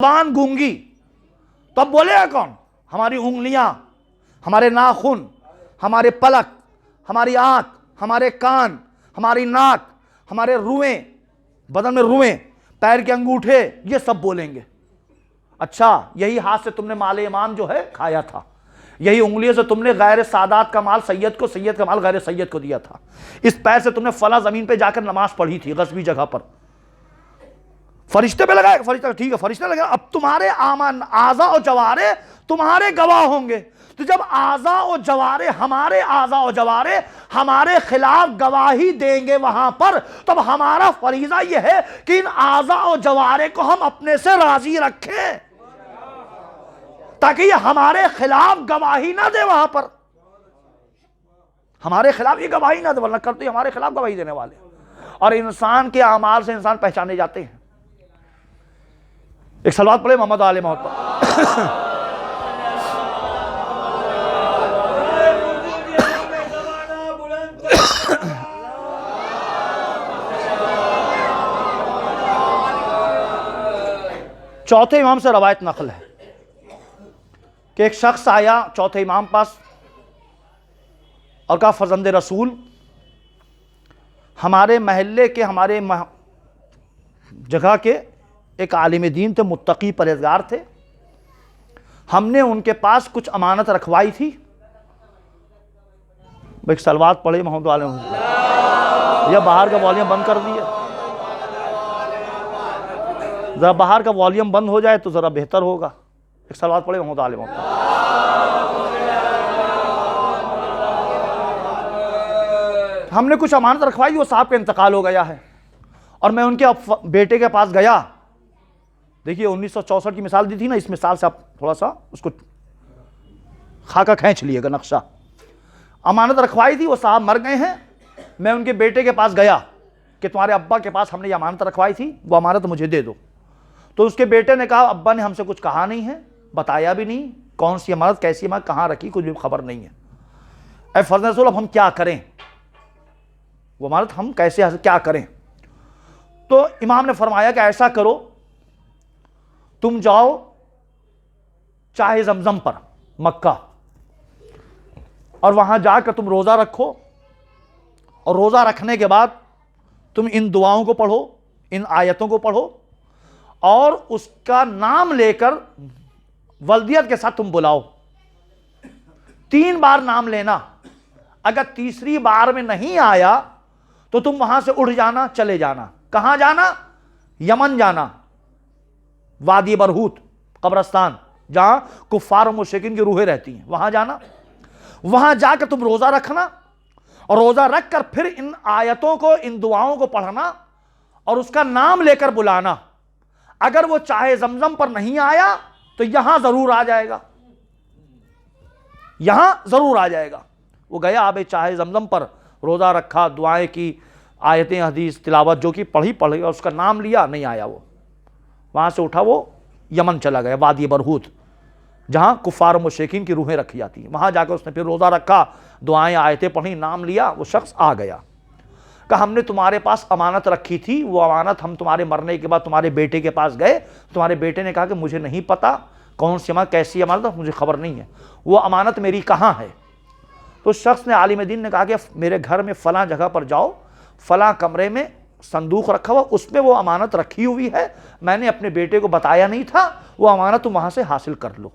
زبان گونگی تو اب بولے گا کون؟ ہماری انگلیاں، ہمارے ناخن، ہمارے پلک، ہماری آنکھ، ہمارے کان، ہماری ناک، ہمارے روئیں، بدن میں روئیں، پیر کے انگوٹھے، یہ سب بولیں گے۔ اچھا، یہی ہاتھ سے تم نے مال امام جو ہے کھایا تھا، یہی انگلیوں سے تم نے غیر سادات کا مال سید کو، سید کا مال غیر سید کو دیا تھا، اس پیر سے تم نے فلاں زمین پہ جا کر نماز پڑھی تھی غصبی جگہ پر، فرشتے پہ لگائے، فرشتہ ٹھیک ہے فرشتے لگائے، اب تمہارے اعضاء و جوارے تمہارے گواہ ہوں گے۔ تو جب اعضاء و جوارے، ہمارے اعضاء و جوارے ہمارے خلاف گواہی دیں گے وہاں پر، تب ہمارا فریضہ یہ ہے کہ ان اعضاء و جوارے کو ہم اپنے سے راضی رکھیں تاکہ یہ ہمارے خلاف گواہی نہ دے وہاں پر، ہمارے خلاف یہ گواہی نہ دے، ورنہ کرتے ہی ہمارے خلاف گواہی دینے والے۔ اور انسان کے اعمال سے انسان پہچانے جاتے ہیں۔ ایک صلوات پڑھے محمد آل محمد پر۔ چوتھے امام سے روایت نقل ہے کہ ایک شخص آیا چوتھے امام پاس اور کہا فرزند رسول، ہمارے محلے کے، ہمارے جگہ کے ایک عالم دین تھے، متقی پرہیزگار تھے، ہم نے ان کے پاس کچھ امانت رکھوائی تھی۔ ایک صلوات پڑھے محمد علیہ وسلم۔ یا باہر کا والیوم بند کر دیا، ذرا باہر کا والیوم بند ہو جائے تو ذرا بہتر ہوگا۔ ایک صلوات پڑھے محمد علیہ وسلم۔ ہم نے کچھ امانت رکھوائی، وہ صاحب کا انتقال ہو گیا ہے، اور میں ان کے بیٹے کے پاس گیا۔ دیکھیے 1964 کی مثال دی تھی نا، اس مثال سے آپ تھوڑا سا اس کو خاکہ کھینچ لیے گا، نقشہ۔ امانت رکھوائی تھی، وہ صاحب مر گئے ہیں، میں ان کے بیٹے کے پاس گیا کہ تمہارے ابا کے پاس ہم نے یہ امانت رکھوائی تھی، وہ امانت مجھے دے دو۔ تو اس کے بیٹے نے کہا ابا نے ہم سے کچھ کہا نہیں ہے، بتایا بھی نہیں کون سی امانت، کیسی امانت، کہاں رکھی، کچھ بھی خبر نہیں ہے۔ اے فرزند رسول، اب ہم کیا کریں؟ وہ امانت ہم کیسے کیا کریں؟ تو امام نے فرمایا کہ ایسا کرو، تم جاؤ چاہے زمزم پر مکہ، اور وہاں جا کر تم روزہ رکھو، اور روزہ رکھنے کے بعد تم ان دعاؤں کو پڑھو، ان آیتوں کو پڑھو، اور اس کا نام لے کر ولدیت کے ساتھ تم بلاؤ۔ 3 بار نام لینا، اگر تیسری بار میں نہیں آیا تو تم وہاں سے اٹھ جانا، چلے جانا۔ کہاں جانا؟ یمن جانا، وادی برہوت قبرستان جہاں کفار و مشرکین کی روحیں رہتی ہیں، وہاں جانا۔ وہاں جا کے تم روزہ رکھنا، اور روزہ رکھ کر پھر ان آیتوں کو، ان دعاؤں کو پڑھنا، اور اس کا نام لے کر بلانا۔ اگر وہ چاہے زمزم پر نہیں آیا تو یہاں ضرور آ جائے گا، یہاں ضرور آ جائے گا۔ وہ گیا آب چاہے زمزم پر، روزہ رکھا، دعائیں کی، آیتیں حدیث تلاوت جو کی پڑھی، اس کا نام لیا، نہیں آیا وہ، وہاں سے اٹھا وہ یمن چلا گیا، وادی برہوت جہاں کفار و مشرکین کی روحیں رکھی جاتی ہیں، وہاں جا کر اس نے پھر روزہ رکھا، دعائیں آیتیں پڑھی، نام لیا، وہ شخص آ گیا۔ کہا ہم نے تمہارے پاس امانت رکھی تھی، وہ امانت ہم تمہارے مرنے کے بعد تمہارے بیٹے کے پاس گئے، تمہارے بیٹے نے کہا کہ مجھے نہیں پتا کون سی امانت، کیسی امانت، مجھے خبر نہیں ہے، وہ امانت میری کہاں ہے؟ تو شخص نے، عالم دین نے کہا کہ میرے گھر میں فلاں جگہ پر جاؤ، فلاں کمرے میں صندوق رکھا ہوا، اس میں وہ امانت رکھی ہوئی ہے، میں نے اپنے بیٹے کو بتایا نہیں تھا، وہ امانت تم وہاں سے حاصل کر لو،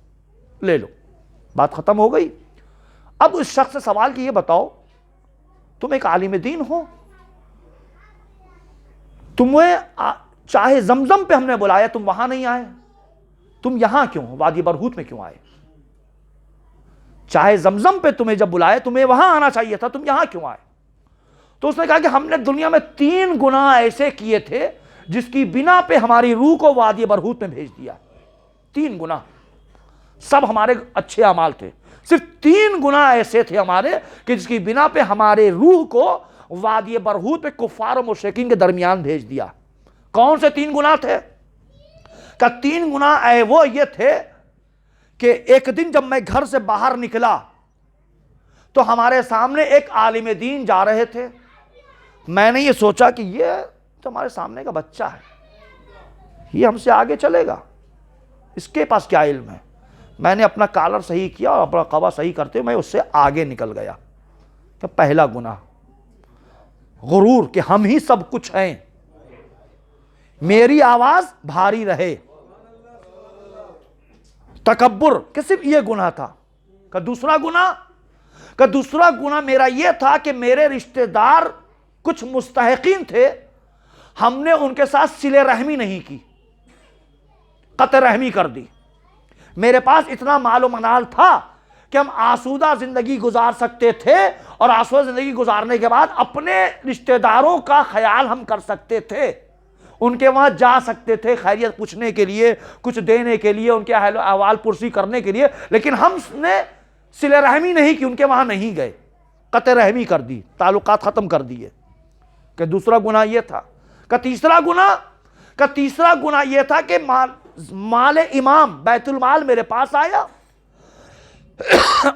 لے لو۔ بات ختم ہو گئی۔ اب اس شخص سے سوال کہ یہ بتاؤ، تم ایک عالم دین ہو، تمہیں چاہے زمزم پہ ہم نے بلایا، تم وہاں نہیں آئے، تم یہاں کیوں، وادی برہوت میں کیوں آئے؟ چاہے زمزم پہ تمہیں جب بلایا تمہیں وہاں آنا چاہیے تھا، تم یہاں کیوں آئے؟ تو اس نے کہا کہ ہم نے دنیا میں 3 گناہ ایسے کیے تھے جس کی بنا پہ ہماری روح کو وادی برہوت میں بھیج دیا۔ 3 گناہ، سب ہمارے اچھے اعمال تھے، صرف 3 گناہ ایسے تھے ہمارے کہ جس کی بنا پہ ہمارے روح کو وادی برہوت پہ کفار و مشرکین کے درمیان بھیج دیا۔ کون سے 3 گناہ تھے؟ کہ 3 گناہ وہ یہ تھے کہ ایک دن جب میں گھر سے باہر نکلا تو ہمارے سامنے ایک عالم دین جا رہے تھے، میں نے یہ سوچا کہ یہ تو ہمارے سامنے کا بچہ ہے، یہ ہم سے آگے چلے گا، اس کے پاس کیا علم ہے؟ میں نے اپنا کالر صحیح کیا اور اپنا قبا صحیح کرتے ہوئے میں اس سے آگے نکل گیا. کہ پہلا گناہ غرور کہ ہم ہی سب کچھ ہیں، میری آواز بھاری رہے. تکبر کہ صرف یہ گناہ تھا. کہ دوسرا گناہ میرا یہ تھا کہ میرے رشتہ دار کچھ مستحقین تھے، ہم نے ان کے ساتھ صلہ رحمی نہیں کی، قطع رحمی کر دی. میرے پاس اتنا مال و منال تھا کہ ہم آسودہ زندگی گزار سکتے تھے، اور آسودہ زندگی گزارنے کے بعد اپنے رشتہ داروں کا خیال ہم کر سکتے تھے، ان کے وہاں جا سکتے تھے خیریت پوچھنے کے لیے، کچھ دینے کے لیے، ان کے احوال پرسی کرنے کے لیے. لیکن ہم نے صلہ رحمی نہیں کی، ان کے وہاں نہیں گئے، قطع رحمی کر دی، تعلقات ختم کر دیے. کہ دوسرا گناہ یہ تھا. کہ تیسرا گناہ یہ تھا کہ مال امام بیت المال میرے پاس آیا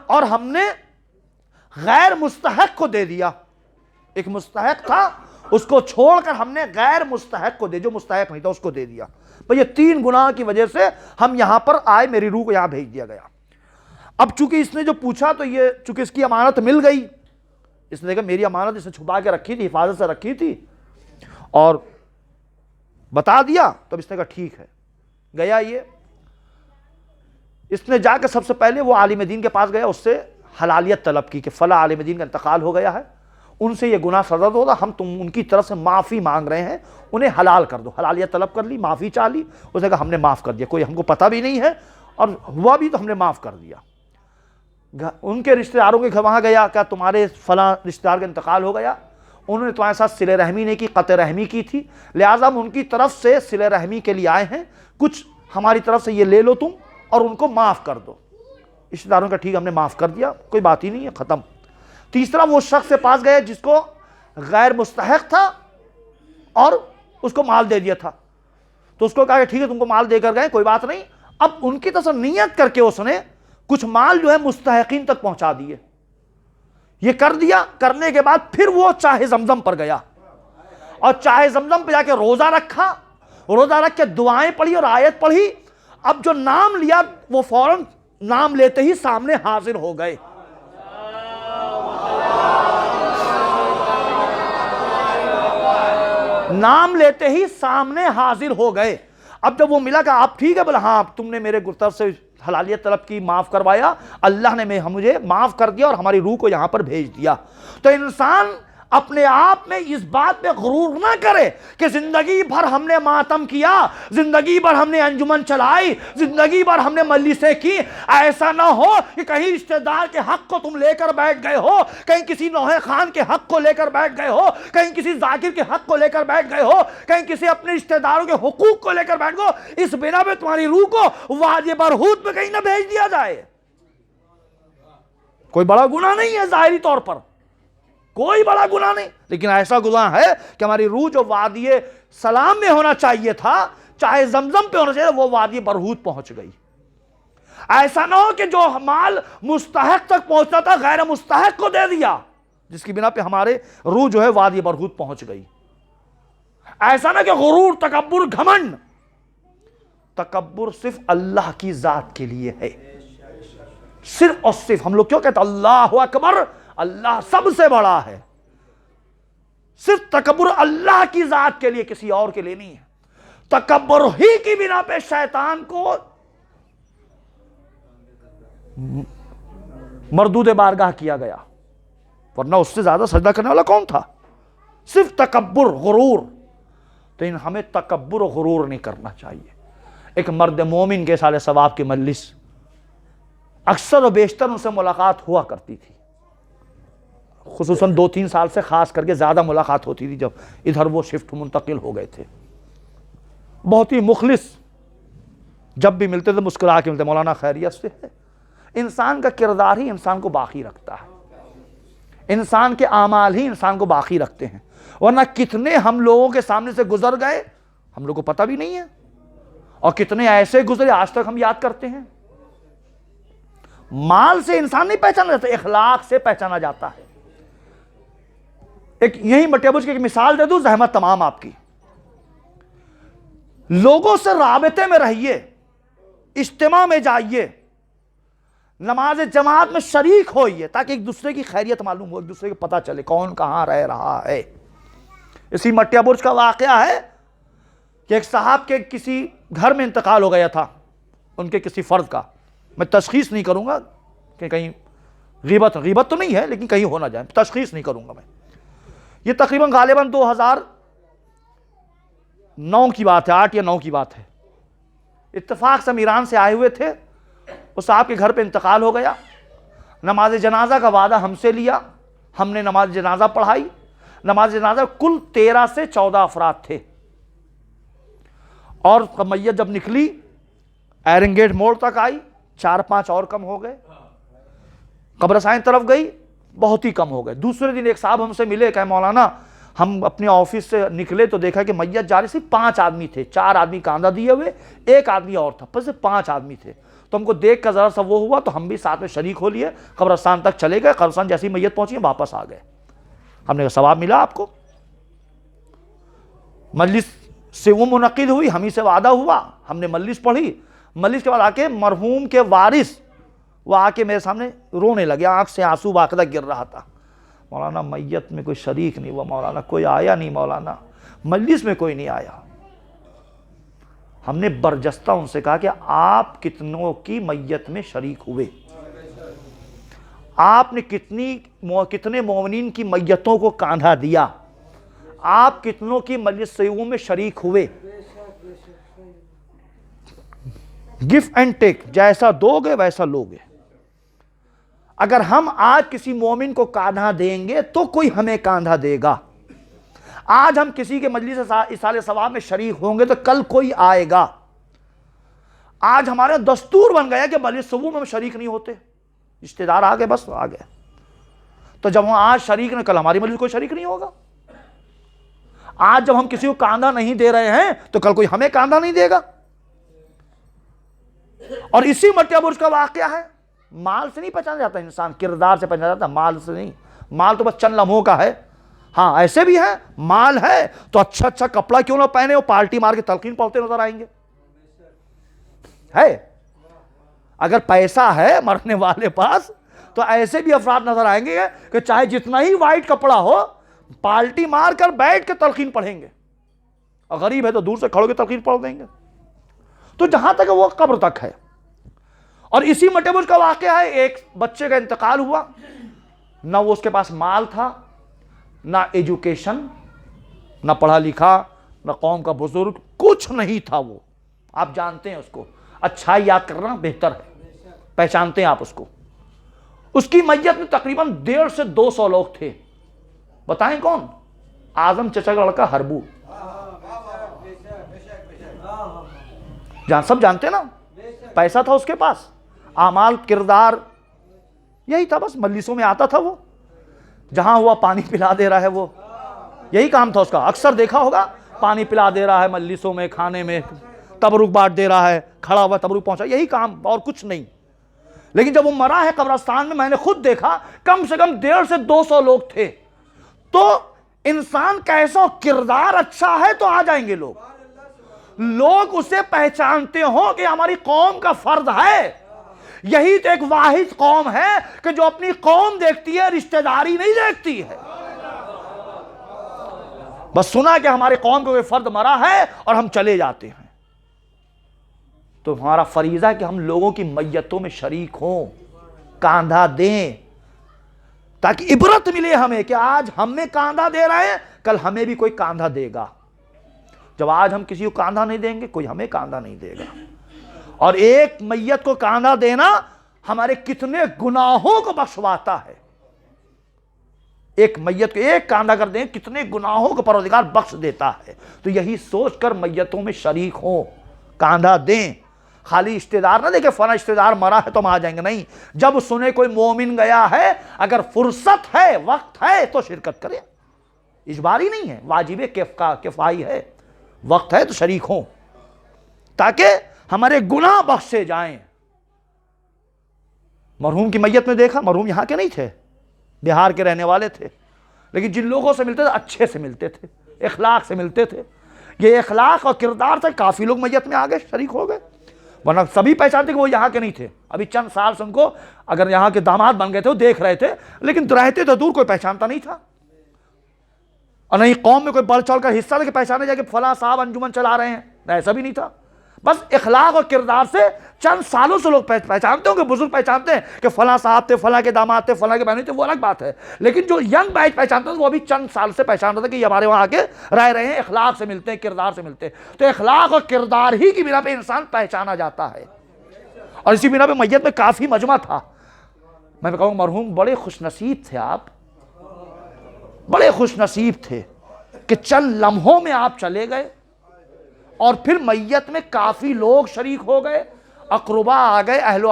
اور ہم نے غیر مستحق کو دے دیا. ایک مستحق تھا، اس کو چھوڑ کر ہم نے غیر مستحق کو دے، جو مستحق نہیں تھا اس کو دے دیا. تو یہ 3 گناہ کی وجہ سے ہم یہاں پر آئے، میری روح کو یہاں بھیج دیا گیا. اب چونکہ اس نے جو پوچھا تو یہ چونکہ اس کی امانت مل گئی، اس نے دیکھا میری امانت اس نے چھپا کے رکھی تھی، حفاظت سے رکھی تھی، اور بتا دیا. تو اس نے کہا ٹھیک ہے. گیا یہ، اس نے جا کے سب سے پہلے وہ عالم دین کے پاس گیا، اس سے حلالیت طلب کی کہ فلاں عالم دین کا انتقال ہو گیا ہے، ان سے یہ گناہ سرزد ہوگا، ہم تم ان کی طرف سے معافی مانگ رہے ہیں، انہیں حلال کر دو. حلالیت طلب کر لی، معافی چاہ لی. اس نے کہا ہم نے معاف کر دیا، کوئی ہم کو پتہ بھی نہیں ہے اور ہوا بھی تو ہم نے معاف کر دیا. ان کے رشتہ داروں کے گھر وہاں گیا، کیا تمہارے فلاں رشتہ دار کا انتقال ہو گیا، انہوں نے تمہارے ساتھ صلہ رحمی نہیں کی، قطع رحمی کی تھی، لہٰذا ہم ان کی طرف سے صلہ رحمی کے لیے آئے ہیں، کچھ ہماری طرف سے یہ لے لو تم اور ان کو معاف کر دو. رشتہ داروں کا ٹھیک ہم نے معاف کر دیا، کوئی بات ہی نہیں ہے، ختم. تیسرا وہ شخص سے پاس گئے جس کو غیر مستحق تھا اور اس کو مال دے دیا تھا، تو اس کو کہا کہ ٹھیک ہے تم کو مال دے کر گئے، کوئی بات نہیں. اب ان کی طرف سے نیت کر کے اس نے کچھ مال جو ہے مستحقین تک پہنچا دیے. یہ کر دیا. کرنے کے بعد پھر وہ چاہے زمزم پر گیا اور چاہے زمزم پہ جا کے روزہ رکھا، روزہ رکھ کے دعائیں پڑھی اور آیت پڑھی. اب جو نام لیا وہ فوراً نام لیتے ہی سامنے حاضر ہو گئے. نام لیتے ہی سامنے حاضر ہو گئے. اب جب وہ ملا کہ آپ ٹھیک ہے، بولا ہاں تم نے میرے طرف سے حلالیت طلب کی، معاف کروایا، اللہ نے مجھے معاف کر دیا اور ہماری روح کو یہاں پر بھیج دیا. تو انسان اپنے آپ میں اس بات پہ غرور نہ کرے کہ زندگی بھر ہم نے ماتم کیا، زندگی بھر ہم نے انجمن چلائی، زندگی بھر ہم نے مجلسیں کی. ایسا نہ ہو کہ کہیں رشتہ دار کے حق کو تم لے کر بیٹھ گئے ہو، کہیں کسی نوحہ خان کے حق کو لے کر بیٹھ گئے ہو، کہیں کسی ذاکر کے حق کو لے کر بیٹھ گئے ہو، کہیں کسی اپنے رشتہ داروں کے حقوق کو لے کر بیٹھ گئے. اس بنا پہ تمہاری روح کو وادی برہوت پہ کہیں نہ بھیج دیا جائے. کوئی بڑا گناہ نہیں ہے ظاہری طور پر، کوئی بڑا گناہ نہیں، لیکن ایسا گناہ ہے کہ ہماری روح جو وادی سلام میں ہونا چاہیے تھا، چاہے زمزم پہ ہونا چاہیے، وہ وادی برہوت پہنچ گئی. ایسا نہ ہو کہ جو مال مستحق تک پہنچنا تھا غیر مستحق کو دے دیا، جس کی بنا پہ ہمارے روح جو ہے وادی برہوت پہنچ گئی. ایسا نہ کہ غرور، تکبر، گھمنڈ. تکبر صرف اللہ کی ذات کے لیے ہے، صرف اور صرف. ہم لوگ کیوں کہتے ہیں اللہ اکبر، اللہ سب سے بڑا ہے. صرف تکبر اللہ کی ذات کے لیے، کسی اور کے لیے نہیں ہے. تکبر ہی کی بنا پہ شیطان کو مردود بارگاہ کیا گیا، ورنہ اس سے زیادہ سجدہ کرنے والا کون تھا؟ صرف تکبر، غرور. تو ہمیں تکبر و غرور نہیں کرنا چاہیے. ایک مرد مومن کے سال ثواب کی مجلس اکثر و بیشتر ان سے ملاقات ہوا کرتی تھی، خصوصاً 2-3 سال سے خاص کر کے زیادہ ملاقات ہوتی تھی جب ادھر وہ شفٹ منتقل ہو گئے تھے. بہت ہی مخلص، جب بھی ملتے تھے مسکرا کے ملتے، مولانا خیریت سے ہے. انسان کا کردار ہی انسان کو باقی رکھتا ہے، انسان کے اعمال ہی انسان کو باقی رکھتے ہیں. ورنہ کتنے ہم لوگوں کے سامنے سے گزر گئے ہم لوگوں کو پتہ بھی نہیں ہے، اور کتنے ایسے گزرے آج تک ہم یاد کرتے ہیں. مال سے انسان نہیں پہچانا جاتا، اخلاق سے پہچانا جاتا ہے. ایک یہی مٹیابوج کی ایک مثال دے دوں، زحمت تمام آپ کی. لوگوں سے رابطے میں رہیے، اجتماع میں جائیے, نماز جماعت میں شریک ہوئیے, تاکہ ایک دوسرے کی خیریت معلوم ہو, ایک دوسرے کو پتہ چلے کون کہاں رہ رہا ہے. اسی مٹیا برج کا واقعہ ہے کہ ایک صاحب کے کسی گھر میں انتقال ہو گیا تھا, ان کے کسی فرد کا. میں تشخیص نہیں کروں گا کہ کہیں غیبت تو نہیں ہے, لیکن کہیں ہو نہ جائے, تشخیص نہیں کروں گا میں. یہ تقریباً غالباً 2009 کی بات ہے, 8 یا 9 کی بات ہے. اتفاق سے ہم ایران سے آئے ہوئے تھے, اس صاحب کے گھر پہ انتقال ہو گیا. نماز جنازہ کا وعدہ ہم سے لیا, ہم نے نماز جنازہ پڑھائی. نماز جنازہ کل 13 سے 14 افراد تھے, اور میت جب نکلی ایرن گیٹ موڑ تک آئی, 4-5 اور کم ہو گئے. قبرستان طرف گئی, بہت ہی کم ہو گئے. دوسرے دن ایک صاحب ہم سے ملے, کہ مولانا ہم اپنے آفس سے نکلے تو دیکھا کہ میت جا رہی سی, 5 آدمی تھے, 4 آدمی کاندھا دیے ہوئے, ایک آدمی اور تھا, بس 5 آدمی تھے. تو ہم کو دیکھ کر ذرا سا وہ ہوا, تو ہم بھی ساتھ میں شریک ہو لیے, قبرستان تک چلے گئے. قبرستان جیسی میت پہنچی, واپس آ گئے. ہم نے کہا ثواب ملا آپ کو. مجلس سے وہ منعقد ہوئی, ہم ہی سے وعدہ ہوا, ہم نے مجلس پڑھی. مجلس کے بعد آ کے مرحوم کے وارث وہ آ کے میرے سامنے رونے لگے, آنکھ سے آنسو باقاعدہ گر رہا تھا. مولانا میت میں کوئی شریک نہیں ہوا, مولانا کوئی آیا نہیں, مولانا مجلس میں کوئی نہیں آیا. ہم نے برجستہ ان سے کہا کہ آپ کتنوں کی میت میں شریک ہوئے, آپ نے کتنے مومنین کی میتوں کو کاندھا دیا, آپ کتنوں کی مجلس سیوں میں شریک ہوئے. گف اینڈ ٹیک, جیسا دو گے ویسا لو گے. اگر ہم آج کسی مومن کو کاندھا دیں گے تو کوئی ہمیں کاندھا دے گا. آج ہم کسی کے مجلس ایصال ثواب میں شریک ہوں گے تو کل کوئی آئے گا. آج ہمارے دستور بن گیا کہ مجلس سیوں میں ہم شریک نہیں ہوتے, رشتہ دار آ گئے بس آ گئے. تو جب ہم آج شریک نہیں, کل ہماری مجلس کوئی شریک نہیں ہوگا. آج جب ہم کسی کو کاندھا نہیں دے رہے ہیں تو کل کوئی ہمیں کاندھا نہیں دے گا. اور اسی مٹیا برج کا واقعہ ہے. مال سے نہیں پہچانا جاتا انسان, کردار سے پہچانا جاتا, مال سے نہیں. مال تو بس چند لمحوں کا ہے. ہاں ایسے بھی ہے, مال ہے تو اچھا کپڑا کیوں نہ پہنے, وہ پارٹی مار کے تلقین پڑھتے نظر آئیں گے. ہے اگر پیسہ ہے مرنے والے پاس تو ایسے بھی افراد نظر آئیں گے کہ چاہے جتنا ہی وائٹ کپڑا ہو, پالٹی مار کر بیٹھ کے تلقین پڑھیں گے. اور غریب ہے تو دور سے کھڑو کے تلقین پڑھ دیں گے. تو جہاں تک وہ قبر تک ہے. اور اسی مٹیا برج کا واقعہ ہے, ایک بچے کا انتقال ہوا, نہ وہ اس کے پاس مال تھا, نہ ایجوکیشن, نہ پڑھا لکھا, نہ قوم کا بزرگ, کچھ نہیں تھا. وہ آپ جانتے ہیں اس کو, اچھائی یاد کرنا بہتر ہے, پہچانتے ہیں آپ اس کو. اس کی میت میں تقریباً 150 سے 200 لوگ تھے. بتائیں کون؟ اعظم چچا کا لڑکا ہربو. سب جانتے نا, پیسہ تھا اس کے پاس, اعمال کردار یہی تھا, بس مجلسوں میں آتا تھا. وہ جہاں ہوا پانی پلا دے رہا ہے, وہ یہی کام تھا اس کا. اکثر دیکھا ہوگا پانی پلا دے رہا ہے مجلسوں میں, کھانے میں, تبرک بانٹ دے رہا ہے, کھڑا ہوا تبرک پہنچا, یہی کام اور کچھ نہیں. لیکن جب وہ مرا ہے قبرستان میں نے خود دیکھا کم سے کم 150 سے 200 لوگ تھے. تو انسان کیسا کردار اچھا ہے تو آ جائیں گے لوگ. لوگ اسے پہچانتے ہوں کہ ہماری قوم کا فرد ہے. یہی تو ایک واحد قوم ہے کہ جو اپنی قوم دیکھتی ہے, رشتہ داری نہیں دیکھتی ہے. بس سنا کہ ہماری قوم کو کوئی فرد مرا ہے اور ہم چلے جاتے ہیں. تو ہمارا فریضہ ہے کہ ہم لوگوں کی میتوں میں شریک ہوں, کاندھا دیں, تاکہ عبرت ملے ہمیں کہ آج ہم میں کاندھا دے رہے ہیں, کل ہمیں بھی کوئی کاندھا دے گا. جب آج ہم کسی کو کاندھا نہیں دیں گے, کوئی ہمیں کاندھا نہیں دے گا. اور ایک میت کو کاندھا دینا ہمارے کتنے گناہوں کو بخشواتا ہے. ایک میت کو ایک کاندھا کر دیں, کتنے گناہوں کو پروردگار بخش دیتا ہے. تو یہی سوچ کر میتوں میں شریک ہوں, کاندھا دیں. خالی رشتہ دار نہ دیکھیں فلاں رشتہ دار مرا ہے تو ہم آ جائیں گے, نہیں. جب سنے کوئی مومن گیا ہے, اگر فرصت ہے, وقت ہے تو شرکت کریں. اجباری نہیں ہے, واجب کفائی ہے. وقت ہے تو شریک ہوں تاکہ ہمارے گناہ بخشے جائیں. مرحوم کی میت میں دیکھا, مرحوم یہاں کے نہیں تھے, بہار کے رہنے والے تھے, لیکن جن لوگوں سے ملتے تھے اچھے سے ملتے تھے, اخلاق سے ملتے تھے. یہ اخلاق اور کردار سے کافی لوگ میت میں آ گئے, شریک ہو گئے. ورنہ سبھی پہچانتے کہ وہ یہاں کے نہیں تھے. ابھی چند سال سے ان کو اگر یہاں کے داماد بن گئے تھے وہ دیکھ رہے تھے, لیکن رہتے تو دور, کوئی پہچانتا نہیں تھا. اور نہیں قوم میں کوئی بڑھ چڑھ کر حصہ لے کے پہچانے جائے کہ فلاں صاحب انجمن چلا رہے ہیں, ایسا بھی نہیں تھا. بس اخلاق اور کردار سے چند سالوں سے لوگ پہچانتے ہوں گے, بزرگ پہچانتے ہیں کہ فلاں صاحب تھے, فلاں کے داماد تھے, فلاں کے بہنیں تھے, وہ الگ بات ہے. لیکن جو ینگ بیچ پہچانتے ہیں وہ ابھی چند سال سے پہچانتے تھے کہ یہ ہمارے وہاں آ کے رہ رہے ہیں, اخلاق سے ملتے ہیں, کردار سے ملتے ہیں. تو اخلاق اور کردار ہی کی بنا پہ انسان پہچانا جاتا ہے. اور اسی بنا پہ میت میں کافی مجمع تھا. میں کہوں مرحوم بڑے خوش نصیب تھے آپ, بڑے خوش نصیب تھے کہ چند لمحوں میں آپ چلے گئے اور پھر میت میں کافی لوگ شریک ہو گئے, اقربا آ گئے, اہل و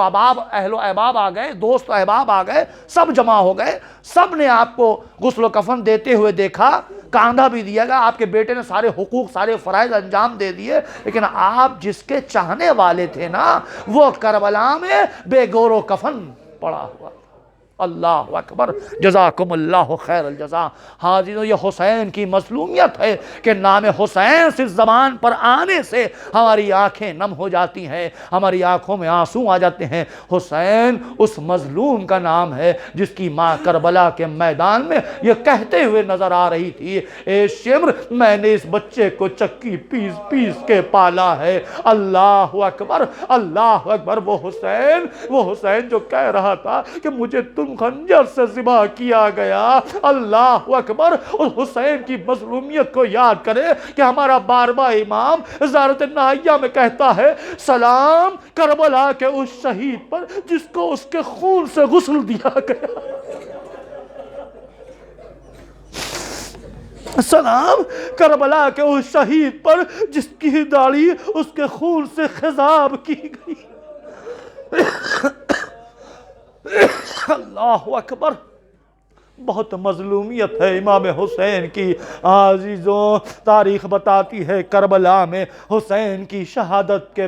احباب آ گئے, دوست و احباب آ گئے, سب جمع ہو گئے. سب نے آپ کو غسل و کفن دیتے ہوئے دیکھا, کاندھا بھی دیا گا, آپ کے بیٹے نے سارے حقوق سارے فرائض انجام دے دیے. لیکن آپ جس کے چاہنے والے تھے نا, وہ کربلا میں بے گور و کفن پڑا ہوا. اللہ اکبر, جزاکم اللہ خیر الجزا. حاضرین, یہ حسین کی مظلومیت ہے کہ نام حسین صرف زبان پر آنے سے ہماری آنکھیں نم ہو جاتی ہیں, ہماری آنکھوں میں آنسو آ جاتے ہیں. حسین اس مظلوم کا نام ہے جس کی ماں کربلا کے میدان میں یہ کہتے ہوئے نظر آ رہی تھی, اے شمر, میں نے اس بچے کو چکی پیس پیس کے پالا ہے. اللہ اکبر, اللہ اکبر. وہ حسین جو کہہ رہا تھا کہ مجھے خنجر سے ذبح کیا گیا. اللہ اکبر. اس حسین کی مظلومیت کو یاد کرے کہ ہمارا باربا امام زیارت نہائیہ میں کہتا ہے, سلام کربلا کے اس شہید پر جس کو اس کے خون سے غسل دیا گیا. سلام کربلا کے اس شہید پر جس کی داڑھی اس کے خون سے خضاب کی گئی. اللہ اکبر. بہت مظلومیت ہے امام حسین کی. عزیزوں, تاریخ بتاتی ہے کربلا میں حسین کی شہادت کے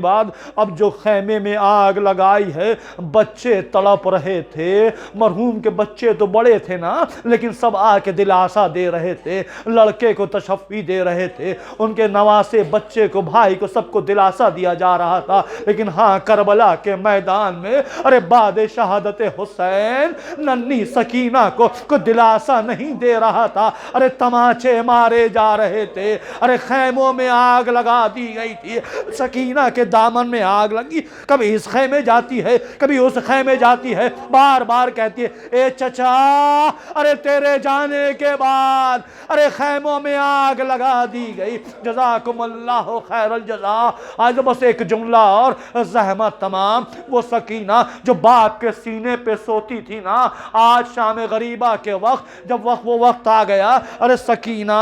بعد اب جو خیمے میں آگ لگائی ہے, بچے تڑپ رہے تھے. مرحوم کے بچے تو بڑے تھے نا, لیکن سب آ کے دلاسا دے رہے تھے, لڑکے کو تشفی دے رہے تھے, ان کے نواسے بچے کو, بھائی کو, سب کو دلاسا دیا جا رہا تھا. لیکن ہاں, کربلا کے میدان میں ارے بعد شہادت حسین ننھی سکینہ کو دلاسا نہیں دے رہا تھا. ارے تماچے مارے جا رہے تھے, ارے خیموں میں آگ لگا دی گئی تھی. سکینہ کے دامن میں آگ لگی, کبھی اس خیمے جاتی ہے, کبھی اس خیمے جاتی ہے, بار بار کہتی ہے, اے چچا, ارے تیرے جانے کے بعد ارے خیموں میں آگ لگا دی گئی. جزاکم اللہ خیر الجزا. آج بس ایک جملہ اور, زحمت تمام. وہ سکینہ جو باپ کے سینے پہ سوتی تھی نا, آج شام غریبہ کے وقت جب وہ وقت آ گیا, ارے سکینہ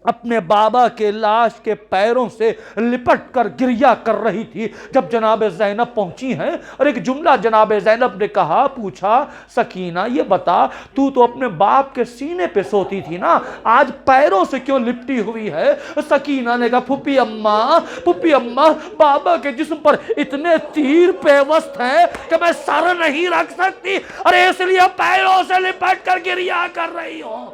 اپنے بابا کے لاش کے پیروں سے لپٹ کر گریہ کر رہی تھی. جب جناب زینب پہنچی ہیں, اور ایک جملہ جناب زینب نے کہا, پوچھا, سکینہ یہ بتا, تو اپنے باپ کے سینے پہ سوتی تھی نا, آج پیروں سے کیوں لپٹی ہوئی ہے؟ سکینہ نے کہا, پھپھی اماں, بابا کے جسم پر اتنے تیر پیوست ہیں کہ میں سر نہیں رکھ سکتی, ارے اس لیے پیروں سے لپٹ کر گریہ کر رہی ہوں.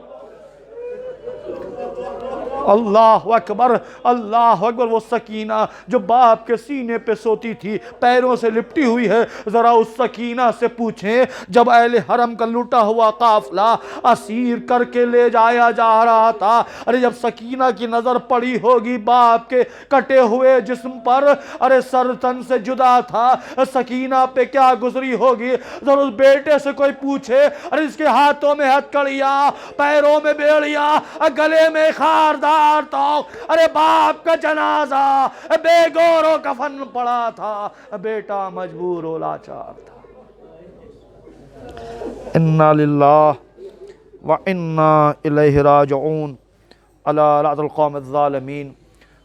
اللہ اکبر, اللہ اکبر. وہ سکینہ جو باپ کے سینے پہ سوتی تھی, پیروں سے لپٹی ہوئی ہے. ذرا اس سکینہ سے پوچھیں, جب اہل حرم کا لوٹا ہوا قافلہ اسیر کر کے لے جایا جا رہا تھا, ارے جب سکینہ کی نظر پڑی ہوگی باپ کے کٹے ہوئے جسم پر, ارے سر تن سے جدا تھا, سکینہ پہ کیا گزری ہوگی. ذرا اس بیٹے سے کوئی پوچھے, ارے اس کے ہاتھوں میں ہتکڑیاں, پیروں میں بیڑیاں, گلے میں خاردار تو, ارے باپ کا جنازہ بے گور و کفن پڑا تھا, بیٹا مجبور و لاچار تھا. انا للہ و انا الیہ راجعون. الا لعنۃ القوم الظالمین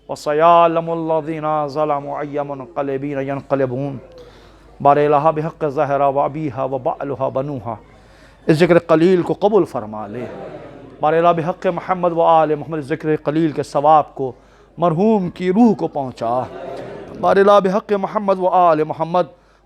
وسیعلم الذین ظلموا ای منقلب ینقلبون. بار الہ بحق زہرا و ابیہا و بعلہا بنوہا. اس ذکر قلیل کو قبول فرما لے. بار الہ بحق محمد و آل محمد ذکر قلیل کے ثواب کو مرحوم کی روح کو پہنچا. بار الہ بحق محمد و آل محمد